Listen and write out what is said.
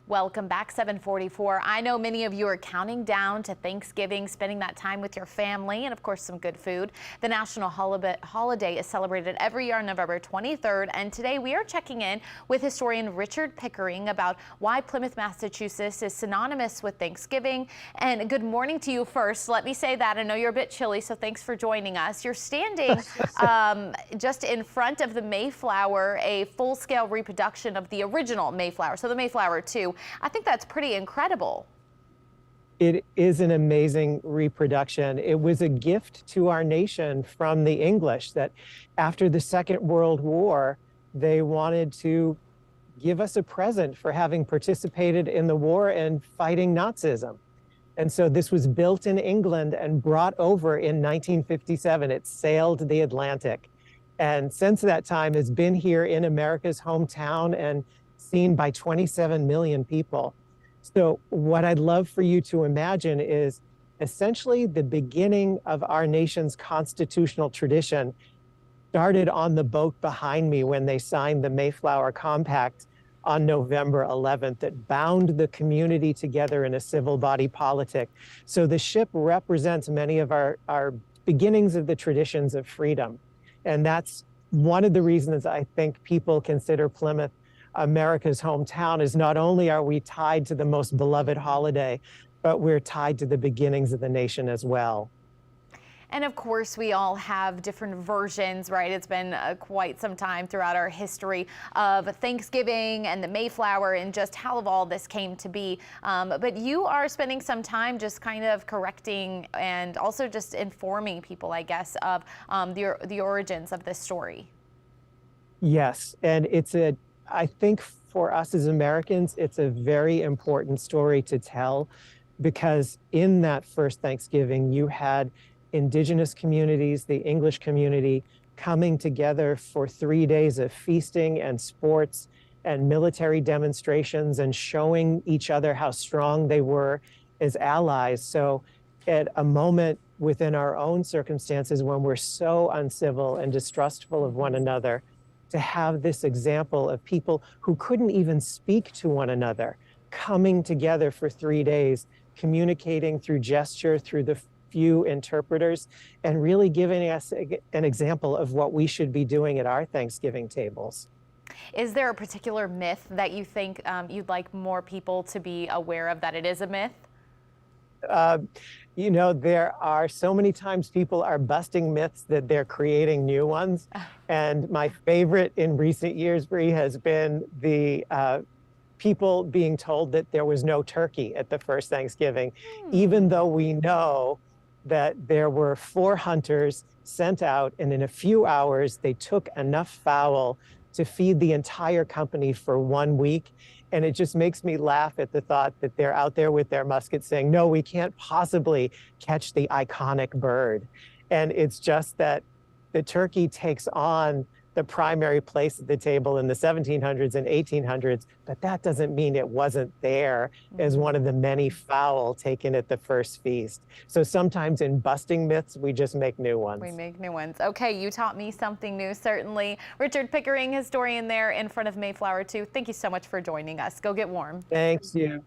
Welcome back, 744. I know many of you are counting down to Thanksgiving, spending that time with your family and, of course, some good food. The national holiday is celebrated every year on November 23rd, and today we are checking in with historian Richard Pickering about why Plymouth, Massachusetts is synonymous with Thanksgiving. And good morning to you first. Let me say that I know you're a bit chilly, so thanks for joining us. You're standing just in front of the Mayflower, a full-scale reproduction of the original Mayflower, so the Mayflower 2. I think that's pretty incredible. It is an amazing reproduction. It was a gift to our nation from the English that after the Second World War, they wanted to give us a present for having participated in the war and fighting Nazism. And so this was built in England and brought over in 1957. It sailed the Atlantic. And since that time has been here in America's hometown and seen by 27 million people. So what I'd love for you to imagine is essentially the beginning of our nation's constitutional tradition started on the boat behind me when they signed the Mayflower Compact on November 11th that bound the community together in a civil body politic. So the ship represents many of our beginnings of the traditions of freedom. And that's one of the reasons I think people consider Plymouth America's hometown, is not only are we tied to the most beloved holiday, but we're tied to the beginnings of the nation as well. And of course, we all have different versions, right? It's been quite some time throughout our history of Thanksgiving and the Mayflower and just how all this came to be. But you are spending some time just kind of correcting and also just informing people, I guess, of the origins of this story. Yes, and I think for us as Americans, it's a very important story to tell, because in that first Thanksgiving, you had indigenous communities, the English community, coming together for 3 days of feasting and sports and military demonstrations and showing each other how strong they were as allies. So at a moment within our own circumstances when we're so uncivil and distrustful of one another, to have this example of people who couldn't even speak to one another coming together for 3 days, communicating through gesture, through the few interpreters, and really giving us an example of what we should be doing at our Thanksgiving tables. Is there a particular myth that you think you'd like more people to be aware of, that it is a myth? You know, there are so many times people are busting myths that they're creating new ones. And my favorite in recent years, Bree, has been the people being told that there was no turkey at the first Thanksgiving, even though we know that there were 4 hunters sent out, and in a few hours, they took enough fowl to feed the entire company for 1 week. And it just makes me laugh at the thought that they're out there with their muskets saying, no, we can't possibly catch the iconic bird. And it's just that the turkey takes on the primary place at the table in the 1700s and 1800s, but that doesn't mean it wasn't there as one of the many fowl taken at the first feast. So sometimes in busting myths, we just make new ones. We make new ones. Okay, you taught me something new, certainly. Richard Pickering, historian there in front of Mayflower 2. Thank you so much for joining us. Go get warm. Thanks you.